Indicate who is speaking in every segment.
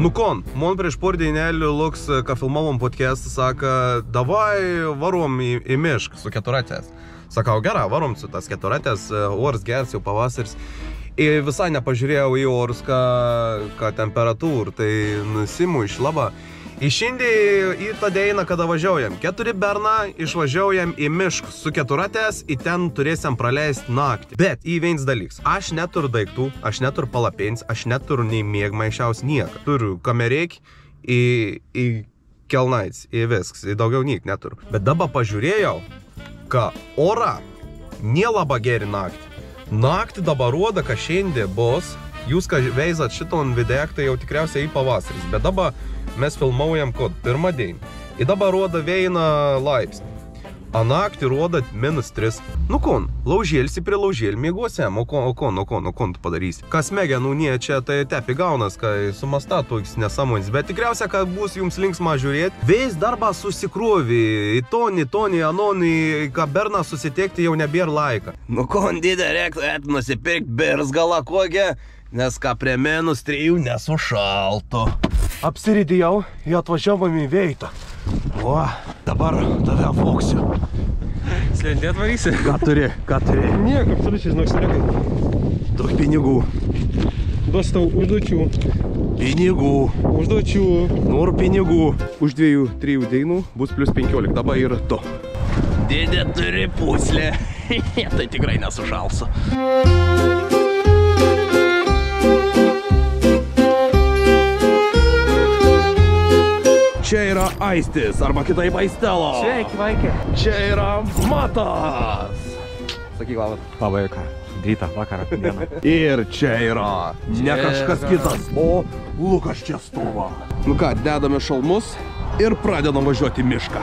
Speaker 1: Nu kon, man prieš porą dienelių Luks, ką filmavom podcastą, sako, davai varom į mišką su keturatės. Sakau, gerai, varom su tas keturatės, oras geras, jau pavasaris. Ir visai nepažiūrėjau į orus, ką temperatūrą, tai nusimu iš laba. Išindė į tą dieną, kada važiaujam. 4 berna, išvažiaujam į mišką su keturatės, į ten turėsim praleisti naktį. Bet į vienas dalyks. Aš neturiu daiktų, aš neturiu palapins, aš neturiu nei mėgmaišiaus nieką. Turiu kamerėk į kelnais, į viskas, į daugiau niek neturiu. Bet dabar pažiūrėjau, ką ora nelaba geri naktį. Naktį dabar rodo, kad šiandien bus, jūs, ką veizat šiton videk, tai jau tikriausiai į pavasaris. Bet dabar mes filmaujam kod pirmą dieną. Ir dabar rodo 1 laipsnį. A naktį rodo -3. Nu kon, laužėlsi prie laužėlį mėguosiam, o kon tu padarysi. Kas smegenų nie čia, tai tepi gaunas, kai sumasta toks nesąmonis. Bet tikriausia, kad bus jums linksma žiūrėti. Vės darbą susikrovi, į tonį, anonį, ką berną susitikti jau nebėra laika. Nu kon, didė, reiktų nusipirkti berzgalą kokią, nes ką prie -3 nesušalto. Apsiridėjau, jie atvažiavom į veitą. O, dabar tave apvoksiu.
Speaker 2: Slendė atvarysi?
Speaker 1: Ką turi?
Speaker 2: Nieko, absoliučiai, žinok, snekai.
Speaker 1: Duok pinigų.
Speaker 2: Duos tau užduočių.
Speaker 1: Pinigų.
Speaker 2: Užduočių.
Speaker 1: Noriu pinigų. Už 2-3 dainų bus +15, dabar yra to. Dėdė turi puslę. Tai tikrai nesušalsiu. Čia yra Aistis, arba kitaip Aistelo.
Speaker 2: Sveiki, vaikė.
Speaker 1: Čia yra Matas. Sakyk, labas.
Speaker 2: Labai ką. Rytą, vakarą, dieną.
Speaker 1: Ir čia yra ne kažkas kitas, o Lukas Čestova. Nu ką, dedame šalmus ir pradedam važiuoti į mišką.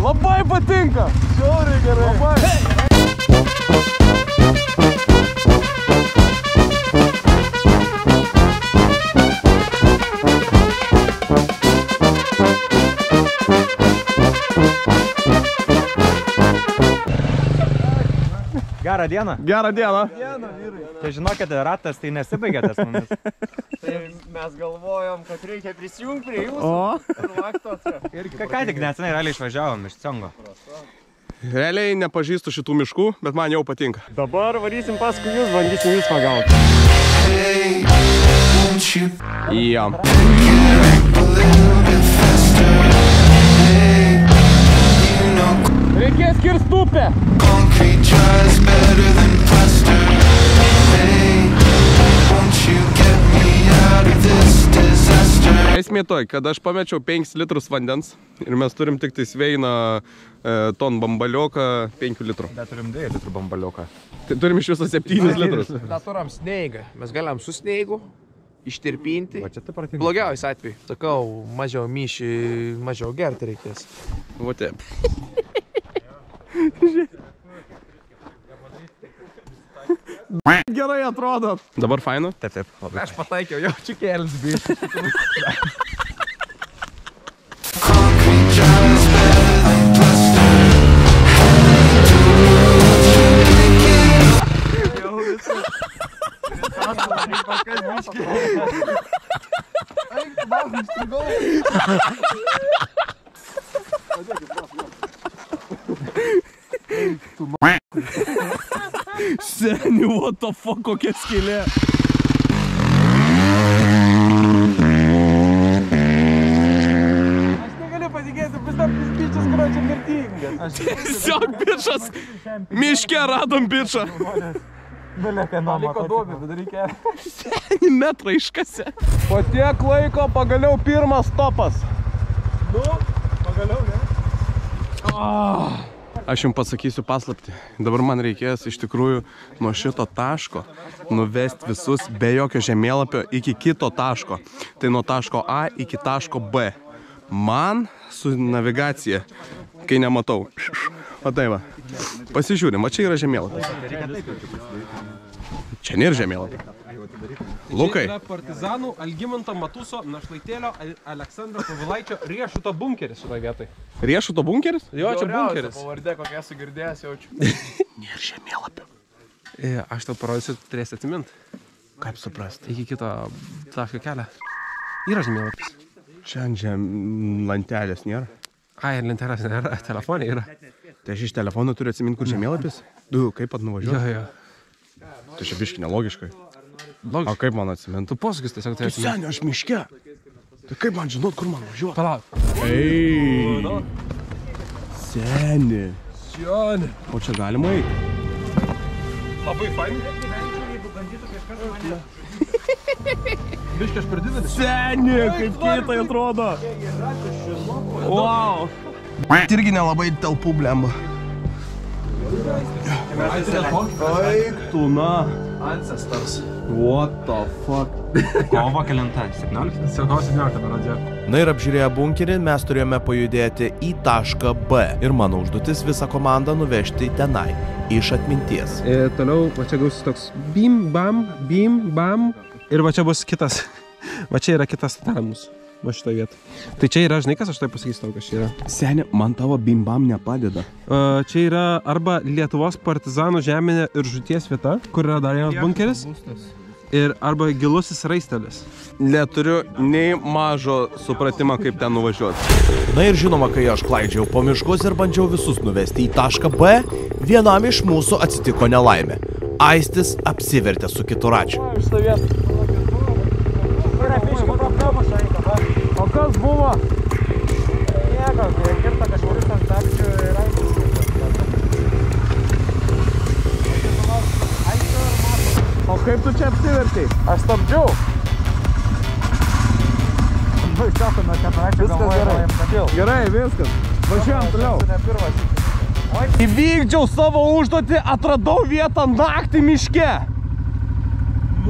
Speaker 2: Labai patinka. Žiauriai gerai. Labai. Gerą dieną.
Speaker 1: Gerą dieną.
Speaker 2: Tai žinokite, ratas tai nesibaigė tas mumis.
Speaker 3: Tai mes galvojom, kad reikia prisijungti prie jūsų.
Speaker 1: O?
Speaker 2: Ką tik nesenai realiai išvažiavom iš Ciongo.
Speaker 1: Realiai nepažįstu šitų miškų, bet man jau patinka.
Speaker 3: Dabar varysim paskui jūs, bandysim jūs pagauti.
Speaker 1: Ja.
Speaker 3: Reikės kirst upę.
Speaker 1: Esmė toj, kad aš pamečiau 5 litrus vandens ir mes turim tik tais 1 ton bambalioką 5 litrų.
Speaker 2: Bet turim 2 litrų bambalioką.
Speaker 1: Tai turim iš viso 7 litrus.
Speaker 3: Turim sneigą. Mes galim su sneigu ištirpinti.
Speaker 2: Va čia tai pratinga.
Speaker 3: Blogiausias atveju. Sakau, mažiau myšį, mažiau gerti reikės.
Speaker 1: Va taip. Gerai atrodo. Dabar fainu?
Speaker 2: Taip. Labai.
Speaker 3: Aš pataikiau, jaučiu kėlis bišį.
Speaker 1: Seni, what the fuck, kokia skylė.
Speaker 3: Aš negaliu patikėti, vis dar bičias, kurio čia mirtingas.
Speaker 1: Tiesiog bičas. Miške radom bičą.
Speaker 3: Liko duobė, bet reikia.
Speaker 1: Seni metrą iškasė.
Speaker 3: Po tiek laiko pagaliau pirmas stopas.
Speaker 2: Nu, pagaliau, ne?
Speaker 1: Aš jums pasakysiu paslaptį. Dabar man reikės iš tikrųjų nuo šito taško nuvesti visus be jokio žemėlapio iki kito taško. Tai nuo taško A iki taško B. Man su navigacija, kai nematau. O tai va, pasižiūrim, o čia yra žemėlapis. Čia nėra žemėlapis. Lukai.
Speaker 4: Čia yra partizanų Algimanto Matuso, Našlaitėlio, Aleksandro Povilaičio riešuto bunkeris šitoje vietoje.
Speaker 1: Riešuto bunkeris?
Speaker 4: Jo, čia bunkeris.
Speaker 3: Pavardė, kokią esu girdėjęs, jaučiu.
Speaker 1: Nėra žemėlapio.
Speaker 4: Aš tau parodysiu, turėsi atsimint.
Speaker 1: Kaip suprasti?
Speaker 4: Iki kito taško kelio. Yra žemėlapis.
Speaker 1: Čia ant lantelės nėra.
Speaker 4: Ai, ir lentelės nėra, telefonė yra.
Speaker 1: Tai aš iš telefono turiu atsiminti, kur žemėlapis? Du, kaip pat nuvažiuoju?
Speaker 4: Jo.
Speaker 1: Tai čia biški nelogiškai.
Speaker 4: Logiškai.
Speaker 1: O kaip man atsiminti?
Speaker 4: Tu posūkis tiesiog
Speaker 1: Tai
Speaker 4: turėsi atsimint.
Speaker 1: seniai, aš miške. Tai kaip man žinot, kur man važiuoti?
Speaker 4: Palauk.
Speaker 1: Ei. Seni. O čia galima eiti?
Speaker 4: Labai fainai. Biškai aš per didelis.
Speaker 1: Seni, kaip kietai atrodo. Wow. Irgi nelabai telpų blemba. Eik tu, na.
Speaker 3: Ancestors.
Speaker 1: What the fuck?
Speaker 2: Kovo kelinta? 17?
Speaker 4: Kovo 17 berodžio.
Speaker 5: Na ir apžiūrėję bunkerį, mes turėjome pajudėti į tašką B. Ir mano užduotis visą komandą nuvežti tenai, iš atminties.
Speaker 4: Toliau, va čia gausis toks bim, bam. Ir va čia bus kitas. Va čia yra kitas stotelė mūsų. Va šitoje vietoje. Tai čia yra, žinai, kas aš tai pasakysiu tau, kas čia yra.
Speaker 1: Seni, man tavo bimbam nepadeda.
Speaker 4: Čia yra arba Lietuvos partizanų žeminė ir žūties vieta, kur yra dar vienas bunkeris. Ir arba gilusis raistelis.
Speaker 1: Neturiu nei mažo supratimą, kaip ten nuvažiuoti.
Speaker 5: Na ir žinoma, kai aš klaidžiau po miškus ir bandžiau visus nuvesti į tašką B, vienam iš mūsų atsitiko nelaimė. Aistis apsivertė su keturračiu.
Speaker 3: O kas buvo? Nieko, kai kirta kažkuris ant tapčių ir aistis.
Speaker 1: O kaip tu čia apsivertei?
Speaker 3: Aš stabdžiau. Viskas gerai.
Speaker 1: Gerai, viskas. Važiuojam toliau. Įvykdžiau savo užduotį, atradau vietą naktį miške.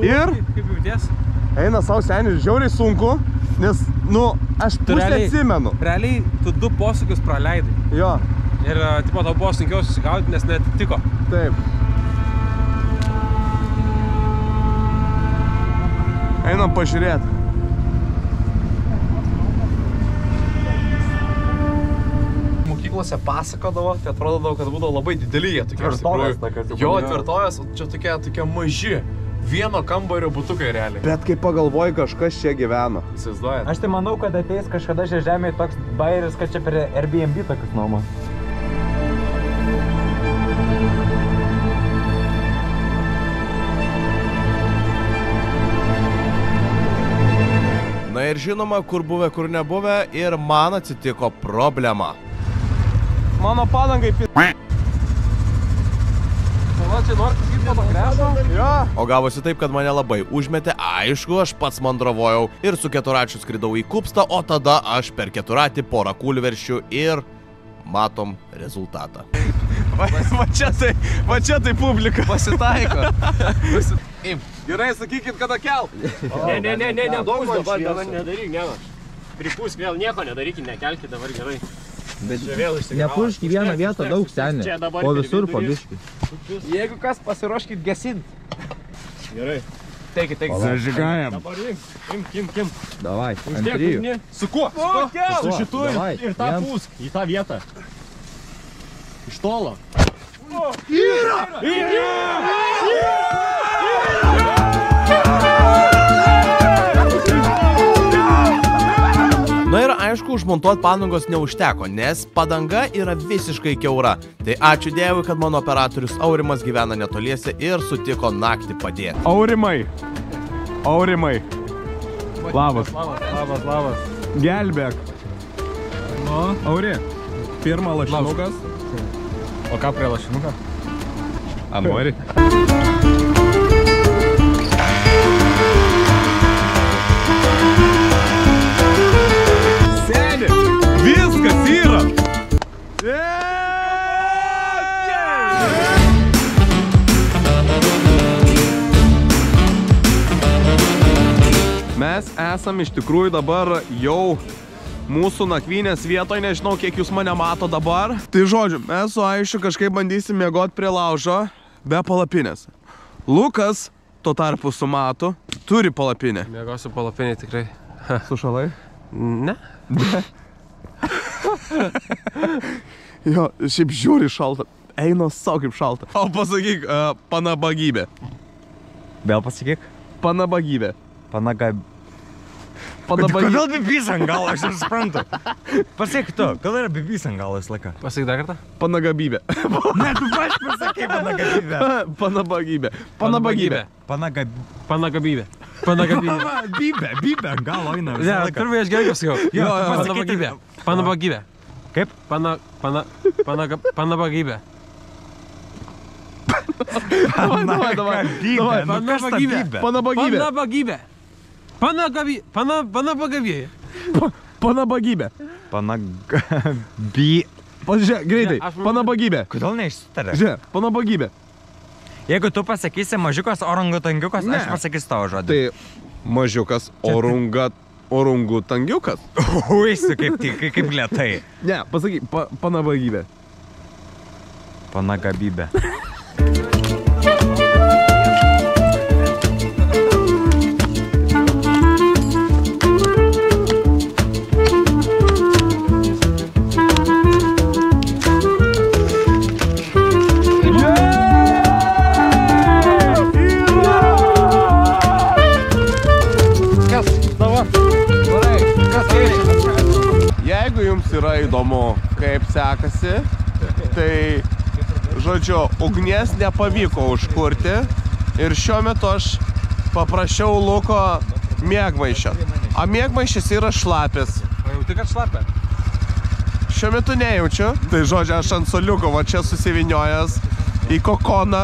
Speaker 1: Ir?
Speaker 4: Kaip jautiesi?
Speaker 1: Eina savo senis, žiauriai sunku, nes, aš pusę atsimenu.
Speaker 4: Realiai, tu 2 posūkius praleidai.
Speaker 1: Jo.
Speaker 4: Ir, tipo, tau buvo sunkiau susigaudyti, nes neatitiko.
Speaker 1: Taip. Einam pažiūrėti.
Speaker 3: Mokyklose pasakodavo, tai atrodavo, kad būdavo labai dideli jie tokie. Tvirtovės. Jo, tvirtovės, čia tokie maži. Vieno kambario butukai realiai.
Speaker 1: Bet kai pagalvoji, kažkas čia gyveno.
Speaker 3: Įsivaizduojat?
Speaker 2: Aš tai manau, kad ateis kažkada šią žemėje toks bairis, kad čia per Airbnb tokius nuomos.
Speaker 5: Na ir žinoma, kur buvę, kur nebuvę, ir man atsitiko problema.
Speaker 1: Mano padangai
Speaker 4: Čia nori pasakyti mano krešą?
Speaker 1: Jo.
Speaker 5: O gavosi taip, kad mane labai užmetė, aišku, aš pats mandravojau ir su keturračiu skridau į kupstą, o tada aš per keturratį porą kūlveršių ir matom rezultatą.
Speaker 1: Va čia tai publika.
Speaker 3: Pasitaiko.
Speaker 1: Gerai, sakykit, kada kelt.
Speaker 6: Ne, daug dabar nedaryk, ne. Pripūsk vėl, nieko nedarykit, nekelkit dabar gerai.
Speaker 7: Bet nepuršk į vieną vietą daug seniai, o visur po biškį.
Speaker 3: Jeigu kas, pasiruoškit gesint.
Speaker 6: Gerai.
Speaker 3: Teikit.
Speaker 1: Zažigajam.
Speaker 6: Dabar imk.
Speaker 7: Davai, ant 3.
Speaker 6: Su kuo? Su šitu ir tą pūsk į tą vietą. Iš tolo.
Speaker 5: Na ir aišku, užmontuot padangos neužteko, nes padanga yra visiškai kiaura. Tai ačiū Dievui, kad mano operatorius Aurimas gyvena netoliese ir sutiko naktį padėti.
Speaker 1: Aurimai. Labas.
Speaker 4: Labas.
Speaker 1: Gelbėk. Auri, pirmą lašinukas.
Speaker 2: O ką prie lašinuką?
Speaker 1: A nori? Seni, viskas yra. Mes esam iš tikrųjų dabar jau mūsų nakvynės vietoje, nežinau, kiek jūs mane mato dabar. Tai žodžiu, mes su Aišiu kažkaip bandysim miegoti prie laužo be palapinės. Lukas, tuo tarpu su Matu, turi palapinę.
Speaker 4: Miegosiu palapinį tikrai.
Speaker 1: Sušalai?
Speaker 4: Ne?
Speaker 1: Jo, šiaip žiūri šalta. Eina savo kaip šalta. O pasakyk, panabagybė.
Speaker 7: Vėl pasakyk.
Speaker 1: Panabagybė.
Speaker 7: Kodėl bibys ant galo, aš ir suprantu. Pasakyk tu, kodėl yra bibys ant galo visą laiką?
Speaker 4: Pasakyk dar kartą.
Speaker 1: Panagabybė.
Speaker 7: Ne, tu pasakai panagabybę.
Speaker 1: Panabagybė. Panabagybė.
Speaker 4: Panagabybė. Panagabybė.
Speaker 7: Bybė ant galo eina visą
Speaker 4: Ne,
Speaker 7: laiką.
Speaker 4: pirmai aš gerai pasakiau.
Speaker 7: Jo,
Speaker 4: Panabagybė. Panabagybė.
Speaker 7: Kaip?
Speaker 4: Panabagybė.
Speaker 1: Panabagybė.
Speaker 4: Panabagybė.
Speaker 1: Panabagybė. Panabagybė. Pažiūrėk, greitai. Panabagybė.
Speaker 7: Kodėl neišsitarė?
Speaker 1: Žiūrėk, panabagybė.
Speaker 7: Jeigu tu pasakysi mažiukas orangutangiukas, aš pasakysiu tavo žodį.
Speaker 1: Tai mažiukas orangutangiukas.
Speaker 7: Uisi, kaip lėtai.
Speaker 1: Ne, pasakyk, panabagybė.
Speaker 7: Panagabybė.
Speaker 1: Jeigu jums yra įdomu, kaip sekasi, tai, žodžiu, ugnies nepavyko užkurti ir šiuo metu aš paprašiau Luko miegmaišio. O miegmaišis yra šlapis.
Speaker 4: O jauti, kad šlapia?
Speaker 1: Šiuo metu nejaučiu. Tai, žodžiu, aš ant soliuko va čia susiviniojęs į kokoną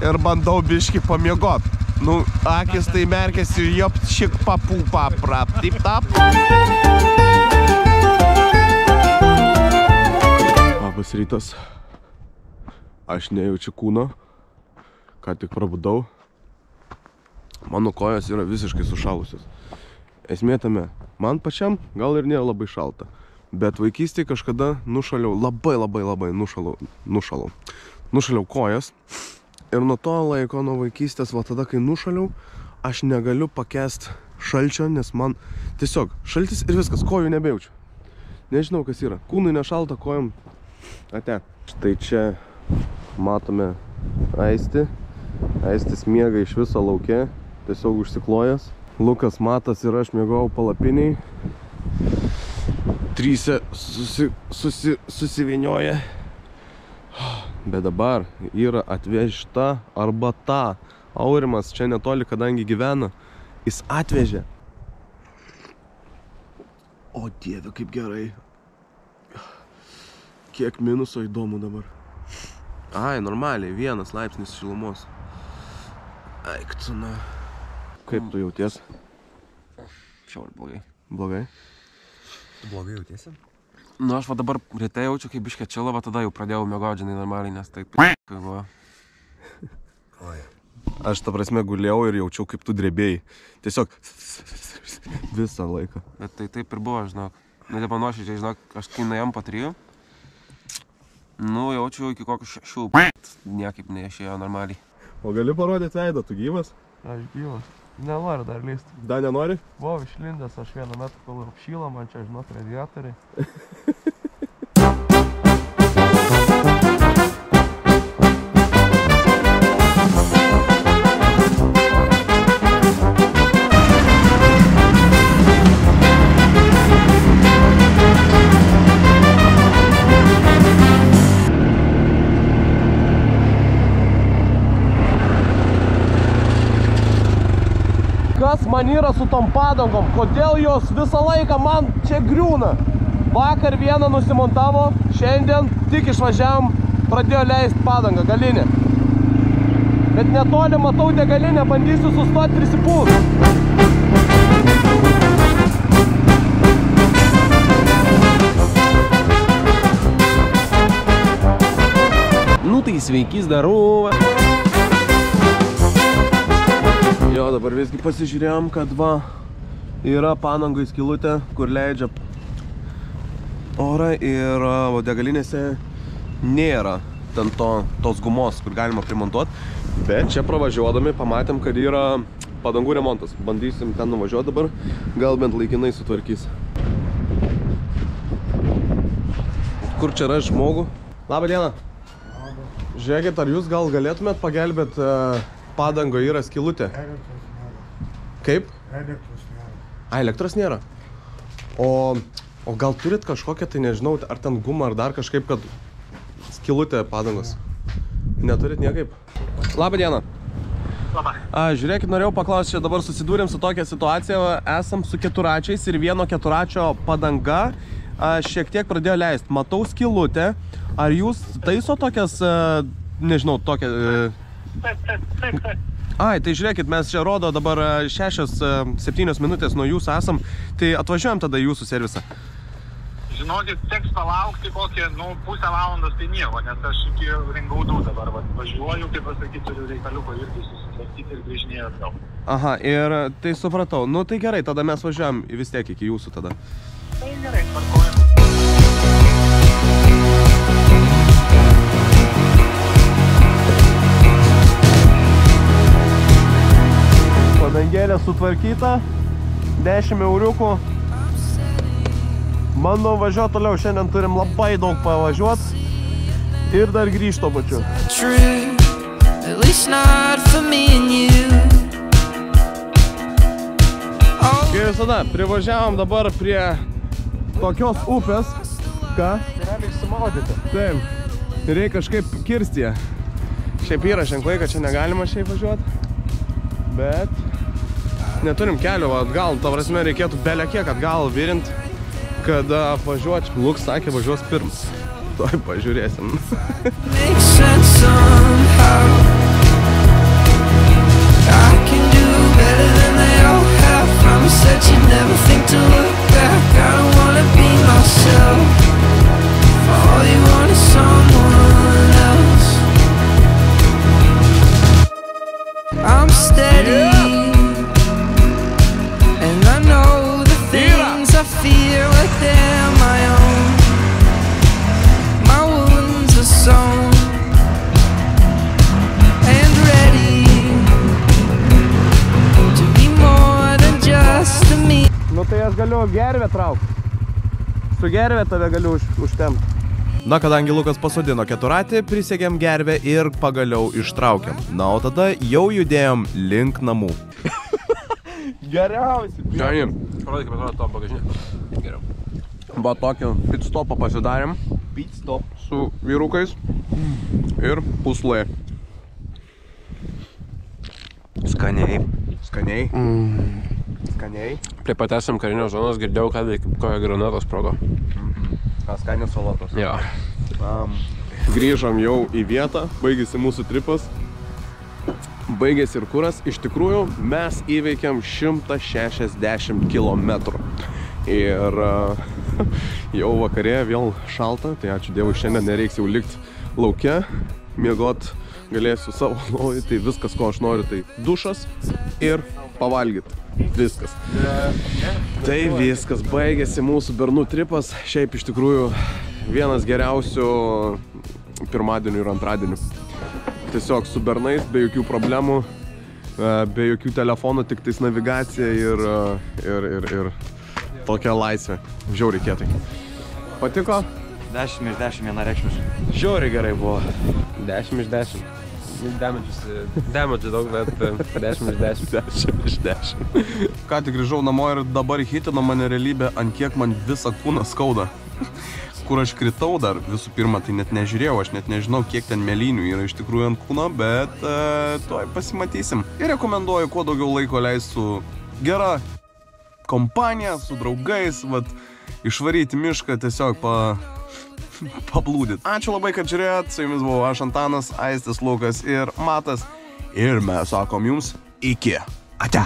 Speaker 1: ir bandau biškį pamiegot. Nu, akis tai merkėsi, jop šik papų paprap, taip tap. Labas rytas. Aš nejaučiu kūno. Ką tik prabudau. Mano kojos yra visiškai sušalusios. Esmė tame, man pačiam gal ir nėra labai šalta. Bet vaikystėje kažkada nušaliau, labai nušalau. Nušaliau kojas. Ir nuo to laiko, nuo vaikystės, va tada, kai nušaliau, aš negaliu pakęsti šalčio, nes man tiesiog šaltis ir viskas, kojų nebejaučiu. Nežinau, kas yra. Kūnui nešalta, kojom ate. Štai čia matome Aistį. Aistis miega iš viso lauke, tiesiog užsiklojęs. Lukas, Matas ir aš miegojau palapiniai. Tryse susivinioja. Bet dabar yra atvežta arbata. Aurimas čia netoli, kadangi gyvena, jis atvežė. O Dieve, kaip gerai. Kiek minuso įdomu dabar. Ai, normaliai, 1 laipsnis šilumos. Eik tu, na. Kaip tu jauties?
Speaker 4: Šiaur blogai.
Speaker 1: Blogai?
Speaker 7: Tu blogai jautiesi?
Speaker 4: Nu, aš va dabar ryte jaučiu, kaip biškė čilo, va tada jau pradėjau miegoti, žinai, normaliai, nes taip buvo.
Speaker 1: Aš ta prasme gulėjau ir jaučiau, kaip tu drebėjai. Tiesiog visą laiką.
Speaker 4: Bet tai taip ir buvo, žinok. Nu, taip nuoširdžiai, žinok, aš kai nuėjom po 3, nu, jaučiu iki kokių 6, niekaip neišėjo normaliai.
Speaker 1: O gali parodyti veidą, tu gyvas?
Speaker 3: Aš gyvas. Nenoriu dar lysti.
Speaker 1: Dar nenori?
Speaker 3: Buvau išlindęs aš 1 metrą, kol apšyla, man čia, žinok, radiatoriai.
Speaker 1: Kas man yra su tom padangom? Kodėl jos visą laiką man čia griūna? Vakar vieną nusimontavo, šiandien tik išvažiavom, pradėjo leisti padangą, galinę. Bet netoli matau degalinę, bandysiu sustoti prisipūst.
Speaker 4: Nu tai sveiki, zdarova.
Speaker 1: Jo, dabar visgi pasižiūrėjom, kad va, yra Panangoj skylutė, kur leidžia orą ir degalinėse nėra ten tos gumos, kur galima primontuoti. Bet čia pravažiuodami pamatėm, kad yra padangų remontas. Bandysim ten nuvažiuoti dabar, gal bent laikinai sutvarkys. Kur čia yra žmogų? Labą dieną. Žiūrėkit, ar jūs gal galėtumėt pagelbėt padango yra skylutė? Kaip? Elektros nėra. O gal turit kažkokią, tai nežinau, ar ten gumą, ar dar kažkaip, kad skylutė padangos? Neturit niekaip? Labą dieną.
Speaker 8: Labą.
Speaker 1: Žiūrėkit, norėjau paklausti, čia dabar susidūrėm su tokia situacija, esam su keturačiais ir vieno keturačio padanga šiek tiek pradėjo leisti. Matau skylutę, ar jūs taiso tokias, nežinau, tokią...
Speaker 8: Taip.
Speaker 1: Ai, tai žiūrėkit, mes čia rodo dabar 6-7 minutės nuo jūsų esam, tai atvažiuojam tada į jūsų servisą.
Speaker 8: Žinokit, teks palaukti kokį, pusę valandos tai nieko, nes aš iki Ringaudų dabar važiuoju, kaip pasakyti, turiu reikaliuko irgi susitvarkyti ir grįžinėjau atgal.
Speaker 1: Aha, ir tai supratau. Nu tai gerai, tada mes važiuojam vis tiek iki jūsų tada.
Speaker 8: Tai gerai, tvarkojam.
Speaker 1: Padangėlė sutvarkyta, 10 euriukų. Bandom važiuoti toliau, šiandien turim labai daug pavažiuoti ir dar grįžto pačiu. Kaip visada, privažiavom dabar prie tokios upės. Ką?
Speaker 2: Realiai išsimaudyti.
Speaker 1: Taip, reikia kažkaip kirsti ją. Šiaip yra ženklai, kad čia negalima šiaip važiuoti, bet neturim kelio atgal, ta prasme reikėtų belė kiek atgal virint, kad važiuoti. Luks sakė, važiuos pirms. Tuoj pažiūrėsim.
Speaker 9: I'm steady, and I know the things I feel like they're my own. My wounds are sewn and ready to be more than just a me.
Speaker 1: Nu tai aš galiu gervę traukti. Su gervė tave galiu užtemti.
Speaker 5: Na, kadangi Lukas pasodino keturatį, prisegėm gervę ir pagaliau ištraukėm. Na, o tada jau judėjom link namų.
Speaker 1: Geriausiai. Šiandien.
Speaker 4: Parodyk, kaip atrodo to bagažinė. Geriau.
Speaker 1: Va tokį pit stopą pasidarėm.
Speaker 4: Pit stop.
Speaker 1: Su vyrukais. Ir puslai.
Speaker 4: Skaniai.
Speaker 1: Skaniai. Skaniai.
Speaker 4: Prie pat esam karinio zonos, girdėjau, kad koja granatos sprogo.
Speaker 1: Skanios salotos.
Speaker 4: Jo.
Speaker 1: Grįžom jau į vietą, baigėsi mūsų tripas. Baigėsi ir kuras. Iš tikrųjų, mes įveikėm 160 kilometrų. Ir jau vakarė vėl šalta, tai ačiū Dievui, šiandien nereiks jau likti lauke. Miegot galėsiu savo lovoj, tai viskas, ko aš noriu, tai dušas ir pavalgyti. Viskas. Tai viskas, baigėsi mūsų bernų tripas. Šiaip iš tikrųjų vienas geriausių pirmadienių ir antradienių. Tiesiog su bernais, be jokių problemų, be jokių telefonų, tik tais navigacija ir tokia laisvė. Žiauriai kietai. Patiko?
Speaker 7: 10 iš 10 vienareikšmiškai.
Speaker 1: Žiauriai gerai buvo.
Speaker 4: 10 iš 10. Damage daug, bet 10 iš 10.
Speaker 1: 10 iš 10. Ką tik grįžau namo ir dabar hitino mane realybė, ant kiek man visą kūną skauda. Kur aš kritau dar, visų pirma, tai net nežiūrėjau, aš net nežinau, kiek ten mėlynių yra iš tikrųjų ant kūno, bet tuoj pasimatysim. Ir rekomenduoju kuo daugiau laiko leisti su gera kompanija, su draugais, vat, išvaryti mišką, tiesiog pablūdit. Ačiū labai, kad žiūrėjot, su jumis buvau aš Antanas, Aistis, Lukas ir Matas. Ir mes sakom jums iki. Ate.